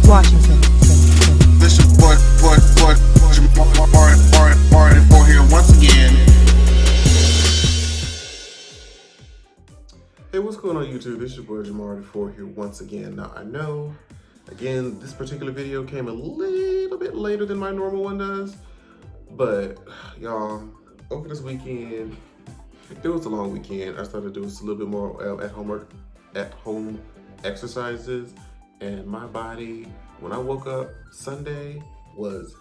Washington. This your boy, Martin for here once again. Hey, what's going on YouTube? This is your boy Jamar4 here once again. Now I know, again, this particular video came a little bit later than my normal one does, but y'all, over this weekend, it was a long weekend. I started doing a little bit more at home exercises, and my body, when I woke up Sunday, was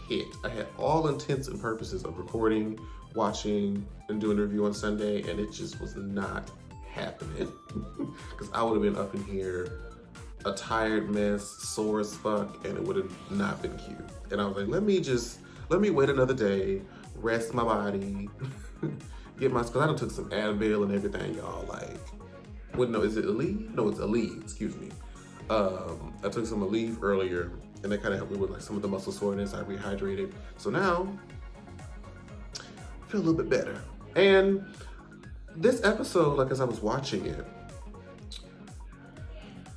hit. I had all intents and purposes of recording, watching, and doing a review on Sunday, and it just was not happening because I would have been up in here a tired mess, sore as fuck, and it would have not been cute. And I was like, let me wait another day, rest my body, because I done took some Advil and everything, y'all. Like, what? No, is it Aleve? No, it's Aleve. Excuse me. I took some Aleve earlier, and that kind of helped me with like some of the muscle soreness. I rehydrated, so now I feel a little bit better. And this episode, like as I was watching it,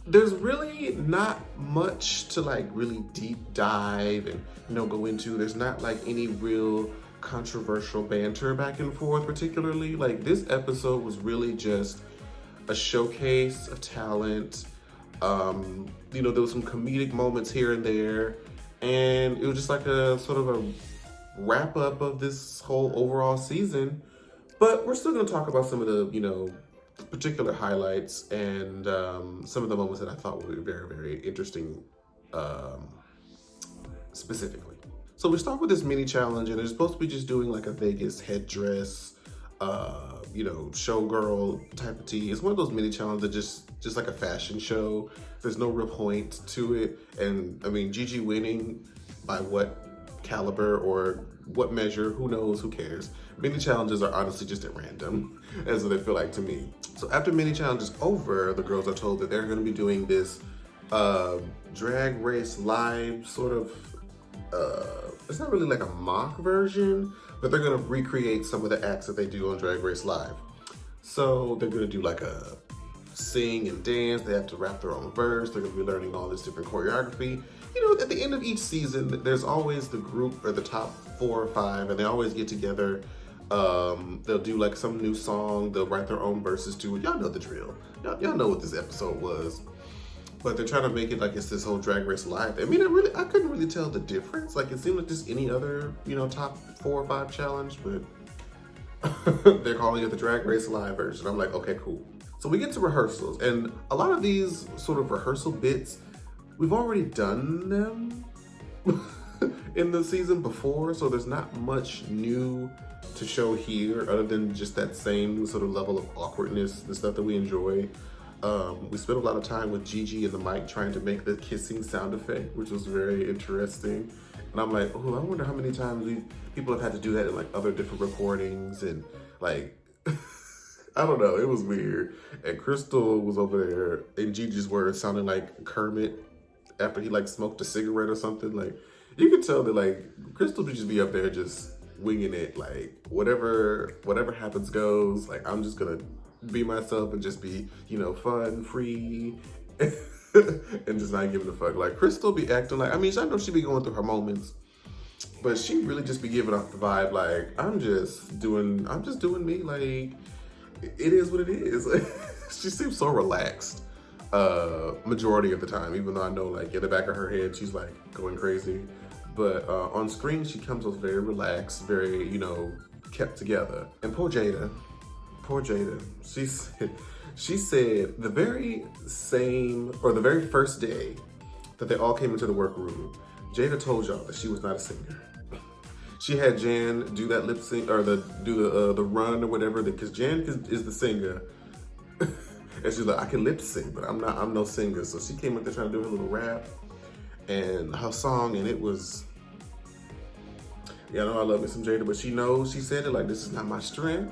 there's really not much to like really deep dive and go into. There's not like any real controversial banter back and forth particularly. Like this episode was really just a showcase of talent. There was some comedic moments here and there, and it was just like a sort of a wrap up of this whole overall season. But we're still going to talk about some of the, particular highlights and some of the moments that I thought were very, very interesting specifically. So we start with this mini challenge, and they're supposed to be just doing like a Vegas headdress, showgirl type of tea. It's one of those mini challenges that just like a fashion show. There's no real point to it. And I mean, Gigi winning by what caliber or what measure, who knows, who cares? Mini challenges are honestly just at random, as they feel like to me. So after mini challenge is over, the girls are told that they're gonna be doing this drag race live sort of, it's not really like a mock version, but they're gonna recreate some of the acts that they do on Drag Race Live. So they're gonna do like a sing and dance, they have to rap their own verse, they're gonna be learning all this different choreography. At the end of each season, there's always the group or the top 4 or 5, and they always get together. They'll do like some new song, they'll write their own verses to it. Y'all know the drill. Y'all know what this episode was. But they're trying to make it like it's this whole Drag Race Live. I mean, I couldn't really tell the difference. Like it seemed like just any other, top 4 or 5 challenge, but they're calling it the Drag Race Live version. I'm like, okay, cool. So we get to rehearsals, and a lot of these sort of rehearsal bits, we've already done them in the season before, so there's not much new to show here other than just that same sort of level of awkwardness, the stuff that we enjoy. We spent a lot of time with Gigi and the mic trying to make the kissing sound effect, which was very interesting. And I'm like, oh, I wonder how many times people have had to do that in like other different recordings, and like, I don't know, it was weird. And Crystal was over there, and Gigi's words sounded like Kermit after he like smoked a cigarette or something. Like, you could tell that like Crystal would just be up there just winging it, like whatever happens goes. Like, I'm just gonna be myself and just be, fun, free, and just not giving a fuck. Like Crystal be acting like, I mean, I know she be going through her moments, but she really just be giving off the vibe like, I'm just doing me. Like, it is what it is. She seems so relaxed majority of the time, even though I know like in the back of her head she's like going crazy. But on screen she comes off very relaxed, very, kept together. And poor Jada, she said the very first day that they all came into the workroom, Jada told y'all that she was not a singer. She had Jan do that lip sync or do the run or whatever, because Jan is the singer. And she's like, I can lip sync, but I'm no singer. So she came up there trying to do her little rap and her song, and it was, I know I love me some Jada, but she said it like, this is not my strength,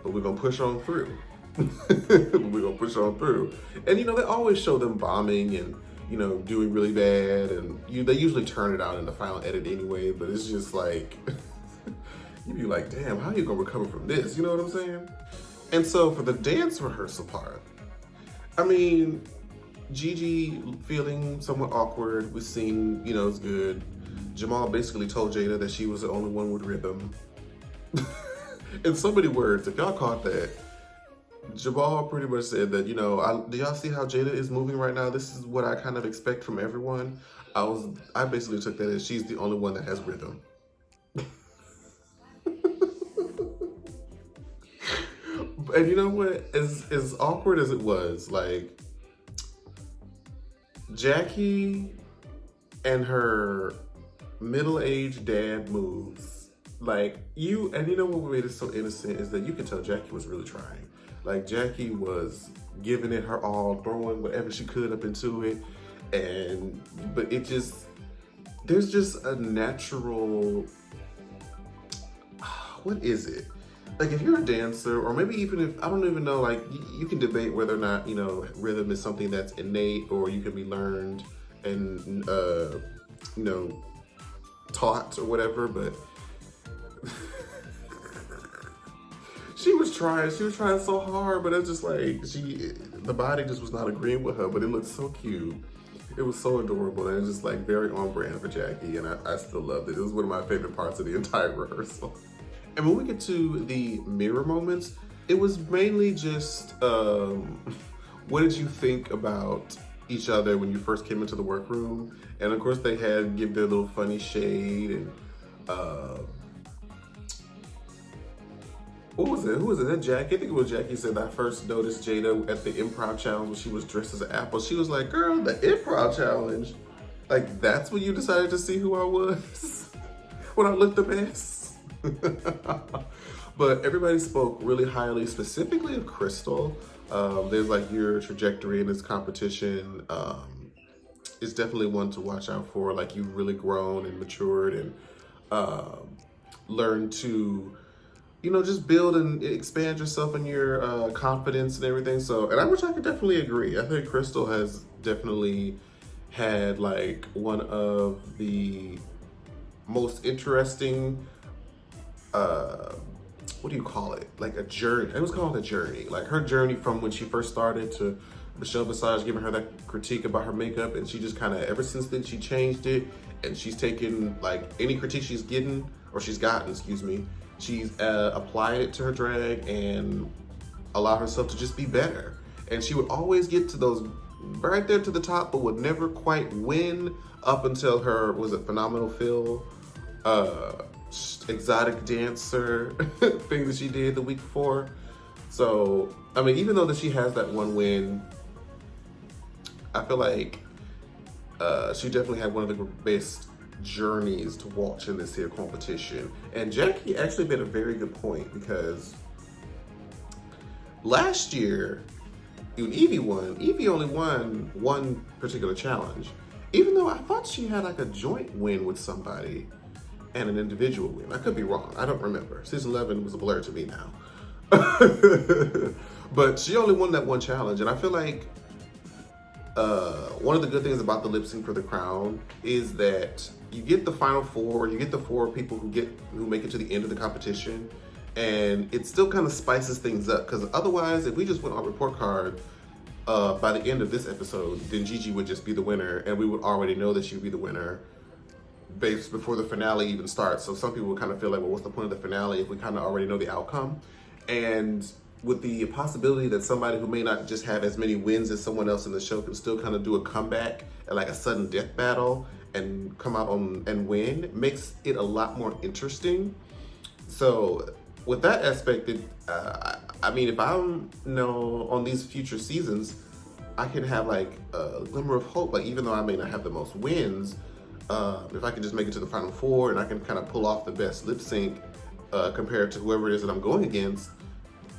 but we're gonna push on through. And they always show them bombing and, doing really bad, and they usually turn it out in the final edit anyway, but it's just like, you'd be like, damn, how are you gonna recover from this? You know what I'm saying? And so for the dance rehearsal part, I mean, Gigi feeling somewhat awkward was seen, you know, it's good. Jamal basically told Jada that she was the only one with rhythm. In so many words, if y'all caught that, Jamal pretty much said that, you know, do y'all see how Jada is moving right now? This is what I kind of expect from everyone. I basically took that as she's the only one that has rhythm. And you know what? As awkward as it was, like, Jackie and her middle-aged dad moves, like, you know what made it so innocent is that you could tell Jackie was really trying. Like, Jackie was giving it her all, throwing whatever she could up into it, but it just, there's just a natural, what is it? Like, if you're a dancer, or maybe even if, I don't even know, like, you can debate whether or not, you know, rhythm is something that's innate or you can be learned and, you know, taught or whatever, but she was trying so hard, but it's just like, the body just was not agreeing with her, but it looked so cute. It was so adorable, and it's just like very on brand for Jackie, and I still loved it. It was one of my favorite parts of the entire rehearsal. And when we get to the mirror moments, it was mainly just, what did you think about each other when you first came into the workroom? And of course they had give their little funny shade and, what was it? Who was it? That Jackie? I think it was Jackie said, I first noticed Jada at the improv challenge when she was dressed as an apple. She was like, girl, the improv challenge. Like, that's when you decided to see who I was? When I looked a mess? But everybody spoke really highly, specifically of Crystal. There's like your trajectory in this competition. It's definitely one to watch out for. Like, you've really grown and matured and learned to, you know, just build and expand yourself and your confidence and everything. So, and I could definitely agree. I think Crystal has definitely had like one of the most interesting, what do you call it? Like a journey. It was called a journey. Like her journey from when she first started to Michelle Visage giving her that critique about her makeup, and she just kind of, ever since then, she changed it, and she's taken like any critique she's gotten, excuse me, she's applied it to her drag and allowed herself to just be better. And she would always get to those right there to the top, but would never quite win up until her, was it Phenomenal Phil? Exotic dancer thing that she did the week before. So, I mean, even though that she has that one win, I feel like she definitely had one of the best journeys to watch in this here competition. And Jackie actually made a very good point, because last year, when Evie won, Evie only won one particular challenge, even though I thought she had like a joint win with somebody and an individual win. I could be wrong. I don't remember. Season 11 was a blur to me now. But she only won that one challenge, and I feel like one of the good things about the lip sync for the crown is that you get the final four, or you get the four people who make it to the end of the competition, and it still kind of spices things up, because otherwise, if we just went on report card by the end of this episode, then Gigi would just be the winner, and we would already know that she would be the winner based before the finale even starts. So some people would kind of feel like, well, what's the point of the finale if we kind of already know the outcome? And with the possibility that somebody who may not just have as many wins as someone else in the show can still kind of do a comeback at like a sudden death battle and come out and win, makes it a lot more interesting. So with that aspect, I mean, if I'm, you know, on these future seasons, I can have like a glimmer of hope. Like, even though I may not have the most wins, if I can just make it to the final four and I can kind of pull off the best lip sync compared to whoever it is that I'm going against,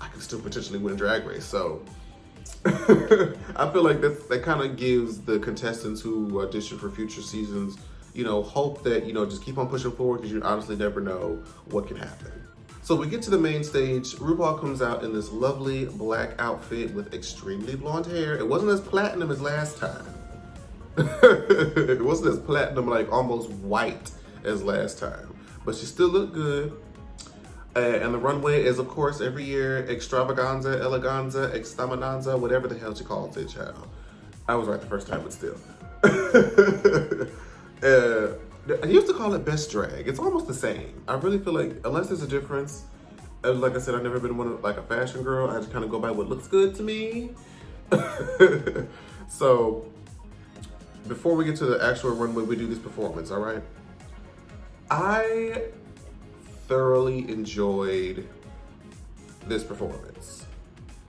I can still potentially win Drag Race. So I feel like that kind of gives the contestants who audition for future seasons, you know, hope that, you know, just keep on pushing forward, because you honestly never know what can happen. So we get to the main stage. Rupaul comes out in this lovely black outfit with extremely blonde hair. It wasn't as platinum as last time. It wasn't as platinum, like almost white as last time, but she still looked good. And the runway is, of course, every year, extravaganza, eleganza, extravaganza, whatever the hell she calls it, child. I was right the first time, but still. I used to call it best drag. It's almost the same. I really feel like, unless there's a difference, like I said, I've never been one of, like a fashion girl. I just kind of go by what looks good to me. So, before we get to the actual runway, we do this performance, all right? I thoroughly enjoyed this performance.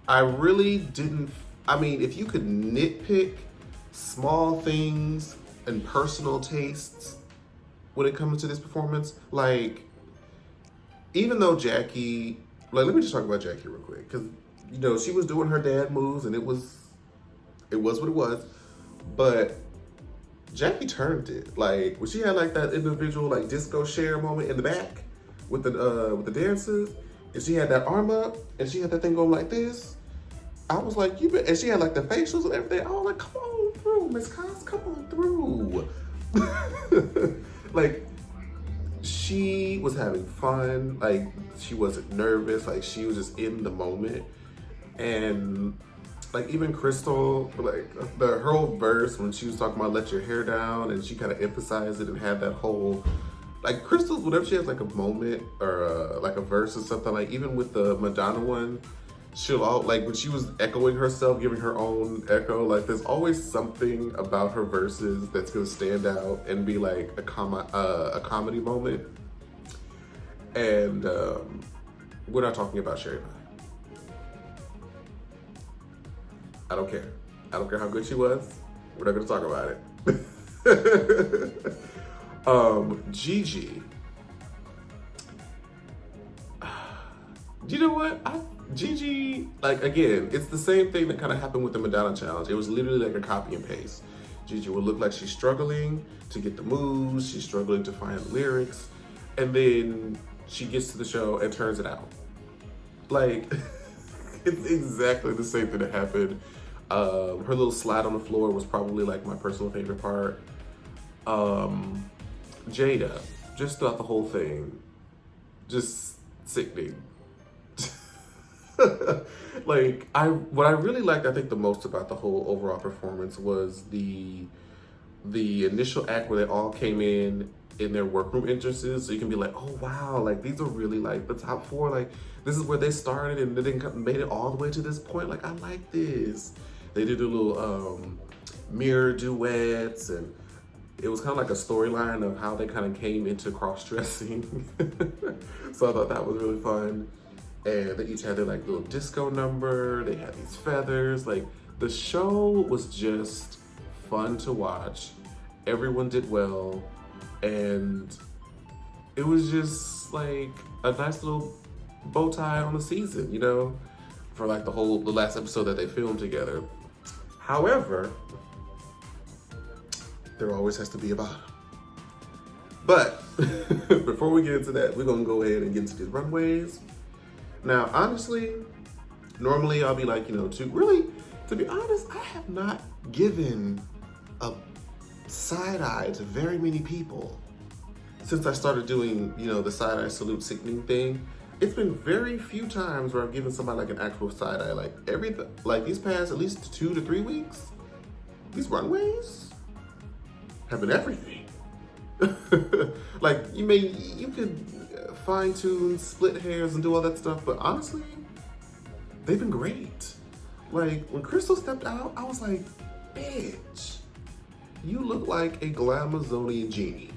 I really didn't, I mean, if you could nitpick small things and personal tastes when it comes to this performance, like, even though Jackie, like, let me just talk about Jackie real quick, because, you know, she was doing her dad moves and it was what it was, but Jackie turned it. Like, when she had like that individual like disco share moment in the back with the dancers, and she had that arm up and she had that thing going like this, I was like, and she had like the facials and everything. I was like, come on through, Miss Cos, come on through. Like, she was having fun. Like, she wasn't nervous. Like, she was just in the moment. And like, even Crystal, like her whole verse when she was talking about let your hair down, and she kind of emphasized it and had that whole, like, Crystal, whenever she has like a moment or like a verse or something, like even with the Madonna one, she'll all, like when she was echoing herself, giving her own echo, like there's always something about her verses that's gonna stand out and be like a comedy moment. And we're not talking about Sherry Pie. I don't care. I don't care how good she was. We're not gonna talk about it. Gigi. You know what? Gigi, like, again, it's the same thing that kind of happened with the Madonna challenge. It was literally like a copy and paste. Gigi would look like she's struggling to get the moves, she's struggling to find lyrics, and then she gets to the show and turns it out. Like, it's exactly the same thing that happened. Her little slide on the floor was probably like my personal favorite part. Jada, just throughout the whole thing, just sickening. Like, what I really liked, I think, the most about the whole overall performance was the initial act where they all came in their workroom entrances, so you can be like, oh wow, like these are really like the top four, like this is where they started and they made it all the way to this point. Like, I like this. They did a little mirror duets, and it was kind of like a storyline of how they kind of came into cross-dressing. So I thought that was really fun. And they each had their like little disco number. They had these feathers. Like, the show was just fun to watch. Everyone did well. And it was just like a nice little bow tie on the season, you know, for like the last episode that they filmed together. However, there always has to be a bottom. But before we get into that, we're gonna go ahead and get into these runways. Now, honestly, normally I'll be like, you know, to be honest, I have not given a side eye to very many people since I started doing, you know, the side eye salute sickening thing. It's been very few times where I've given somebody like an actual side eye. Like these past at least 2 to 3 weeks, these runways have been everything. Like, you could fine tune, split hairs, and do all that stuff, but honestly, they've been great. Like, when Crystal stepped out, I was like, bitch, you look like a Glamazonian genie.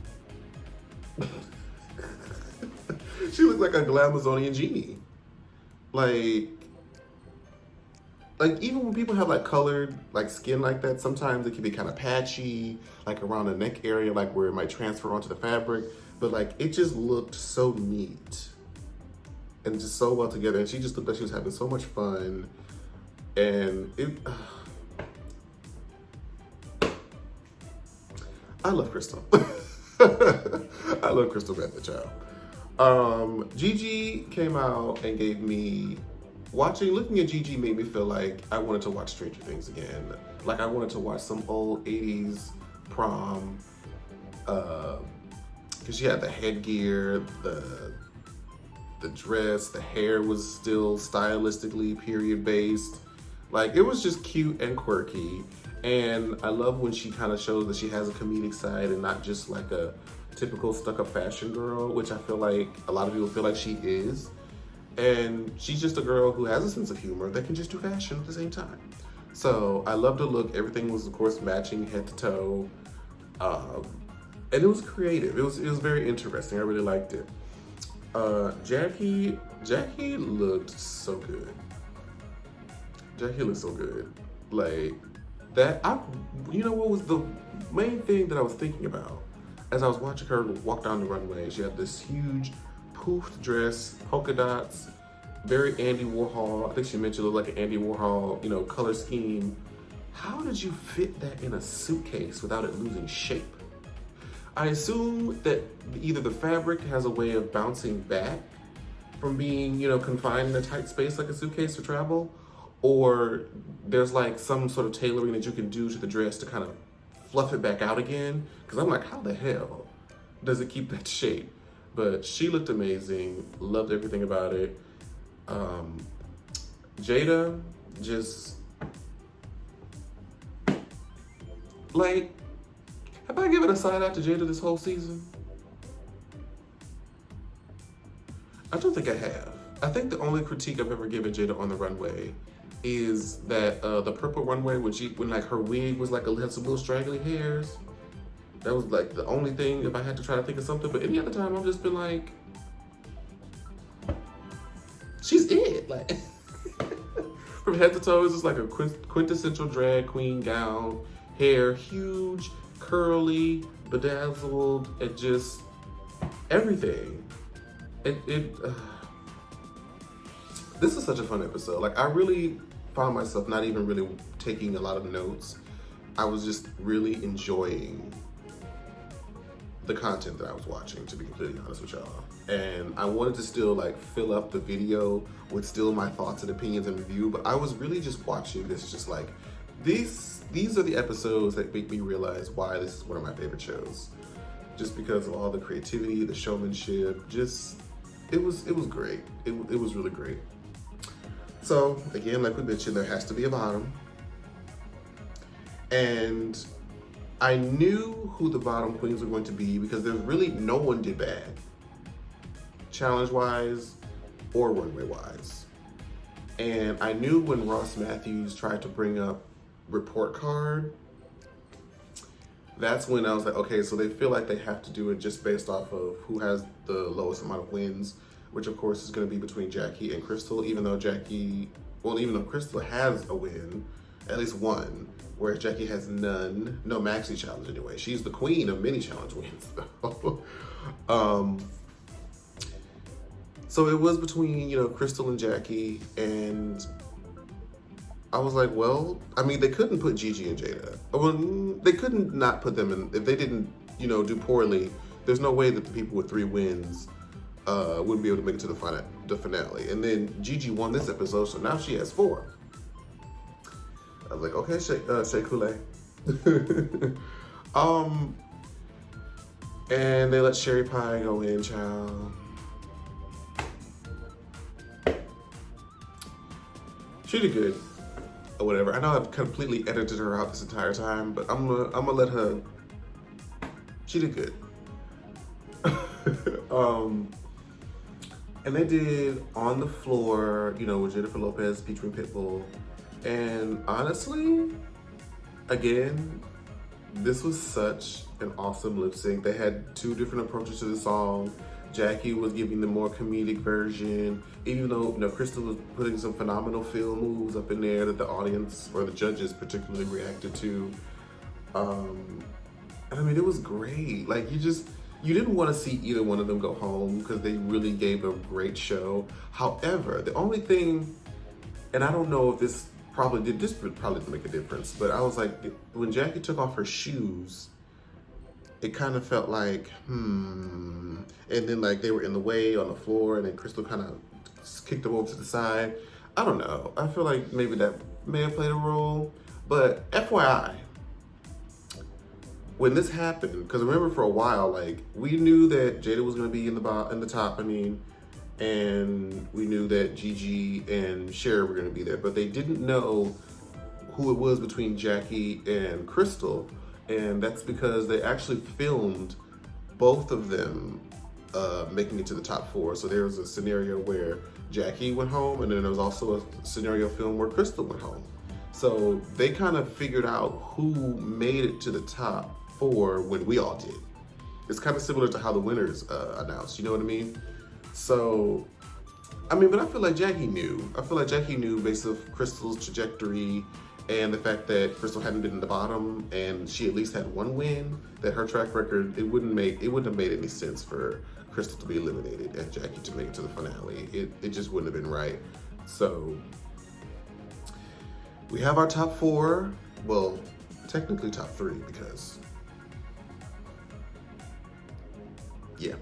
She looked like a Glamazonian genie. Like even when people have like colored like skin like that, sometimes it can be kind of patchy, like around the neck area, like where it might transfer onto the fabric. But like, it just looked so neat and just so well together. And she just looked like she was having so much fun. And I love Crystal. I love Crystal Method, child. Gigi came out and gave me, looking at Gigi made me feel like I wanted to watch Stranger Things again. Like, I wanted to watch some old 80s prom, because she had the headgear, the dress, the hair was still stylistically period based. Like, it was just cute and quirky. And I love when she kind of shows that she has a comedic side and not just like a typical stuck-up fashion girl, which I feel like a lot of people feel like she is. And she's just a girl who has a sense of humor that can just do fashion at the same time. So I loved the look. Everything was, of course, matching head to toe. And it was creative. It was very interesting. I really liked it. Jackie looked so good. Jackie looked so good. Like, you know what was the main thing that I was thinking about as I was watching her walk down the runway? She had this huge poofed dress, polka dots, very Andy Warhol. I think she mentioned it looked like an Andy Warhol, you know, color scheme. How did you fit that in a suitcase without it losing shape? I assume that either the fabric has a way of bouncing back from being, you know, confined in a tight space like a suitcase for travel, or there's like some sort of tailoring that you can do to the dress to kind of fluff it back out again. Because I'm like, how the hell does it keep that shape? But she looked amazing, loved everything about it. Jada, just, like, have I given a side out to Jada this whole season? I don't think I have. I think the only critique I've ever given Jada on the runway is that the purple runway when like her wig was like had some little straggly hairs. That was like the only thing if I had to try to think of something. But any other time I've just been like, she's it. Like from head to toe, it's just like a quintessential drag queen gown. Hair huge, curly, bedazzled, and just everything. This is such a fun episode. Like, I really found myself not even really taking a lot of notes. I was just really enjoying the content that I was watching, to be completely honest with y'all. And I wanted to still like fill up the video with still my thoughts and opinions and review, but I was really just watching this just like, these are the episodes that make me realize why this is one of my favorite shows. Just because of all the creativity, the showmanship, just, it was great. It was really great. So again, like we mentioned, there has to be a bottom. And I knew who the bottom queens were going to be because there's really no one did bad, challenge-wise or runway-wise. And I knew when Ross Matthews tried to bring up report card, that's when I was like, okay, so they feel like they have to do it just based off of who has the lowest amount of wins, which of course is going to be between Jackie and Crystal, even though Crystal has a win, at least one, whereas Jackie has none. No maxi challenge anyway. She's the queen of mini challenge wins. So it was between, you know, Crystal and Jackie, and I was like, well, I mean, they couldn't put Gigi and Jada. Well, they couldn't not put them in. If they didn't, you know, do poorly, there's no way that the people with 3 wins wouldn't be able to make it to the finale. And then Gigi won this episode, so now she has 4. I was like, okay, Shea Coulee. And they let Sherry Pie go in, child. She did good, or whatever. I know I've completely edited her out this entire time, but I'm gonna let her. She did good. And they did On the Floor, you know, with Jennifer Lopez featuring Pitbull. And honestly, again, this was such an awesome lip sync. They had 2 different approaches to the song. Jackie was giving the more comedic version, even though, you know, Crystal was putting some phenomenal feel moves up in there that the audience or the judges particularly reacted to. And I mean, it was great. Like, you didn't want to see either one of them go home because they really gave a great show. However, the only thing, and I don't know if this would probably make a difference, but I was like, when Jackie took off her shoes, it kind of felt like, and then like they were in the way on the floor, and then Crystal kind of kicked them over to the side. I don't know. I feel like maybe that may have played a role, but FYI, when this happened, because remember for a while, like, we knew that Jada was going to be in the top, and we knew that Gigi and Cher were going to be there, but they didn't know who it was between Jackie and Crystal, and that's because they actually filmed both of them making it to the top 4. So there was a scenario where Jackie went home, and then there was also a scenario film where Crystal went home. So they kind of figured out who made it to the top 4 when we all did. It's kind of similar to how the winners announced, you know what I mean? So, I mean, but I feel like Jackie knew. I feel like Jackie knew based off Crystal's trajectory and the fact that Crystal hadn't been in the bottom and she at least had 1 win, that her track record, it wouldn't have made any sense for Crystal to be eliminated and Jackie to make it to the finale. It just wouldn't have been right. So we have our top 4. Well, technically top 3 because, yeah.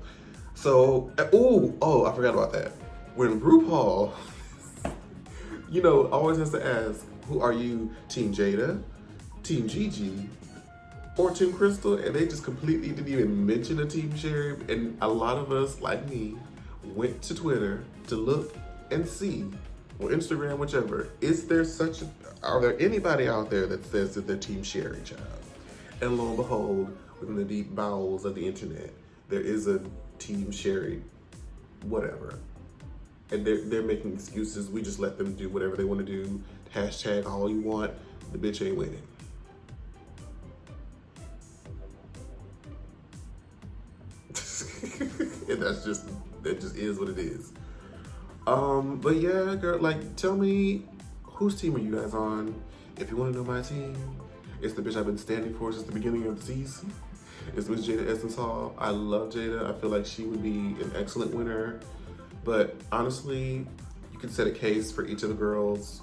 So, oh, I forgot about that. When Rupaul, you know, always has to ask, who are you, Team Jada, Team Gigi, or Team Crystal? And they just completely didn't even mention a Team Sherry. And a lot of us, like me, went to Twitter to look and see, or Instagram, whichever, are there anybody out there that says that they're Team Sherry, child? And lo and behold, within the deep bowels of the internet, there is a Team Sherry, whatever. And they're making excuses. We just let them do whatever they want to do. Hashtag all you want. The bitch ain't winning. And that just is what it is. But yeah, girl, like, tell me, whose team are you guys on? If you want to know my team, it's the bitch I've been standing for since the beginning of the season. It's Miss Jada Essence Hall. I love Jada. I feel like she would be an excellent winner. But honestly, you could set a case for each of the girls.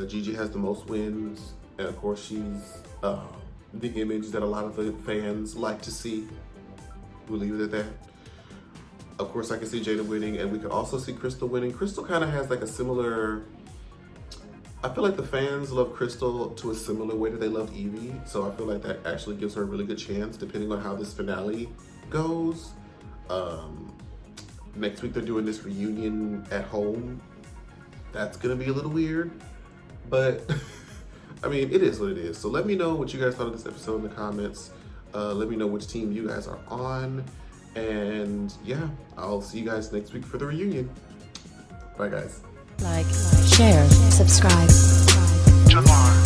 Gigi has the most wins, and of course she's the image that a lot of the fans like to see. We'll leave it at that. Of course, I can see Jada winning, and we could also see Crystal winning. Crystal kind of has like a similar, I feel like the fans love Crystal to a similar way that they love Evie, so I feel like that actually gives her a really good chance depending on how this finale goes. Next week they're doing this reunion at home. That's gonna be a little weird, but I mean, it is what it is. So let me know what you guys thought of this episode in the comments. Let me know which team you guys are on. And yeah, I'll see you guys next week for the reunion. Bye guys. Like, share, subscribe.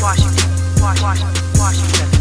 Washington, Washington, Washington.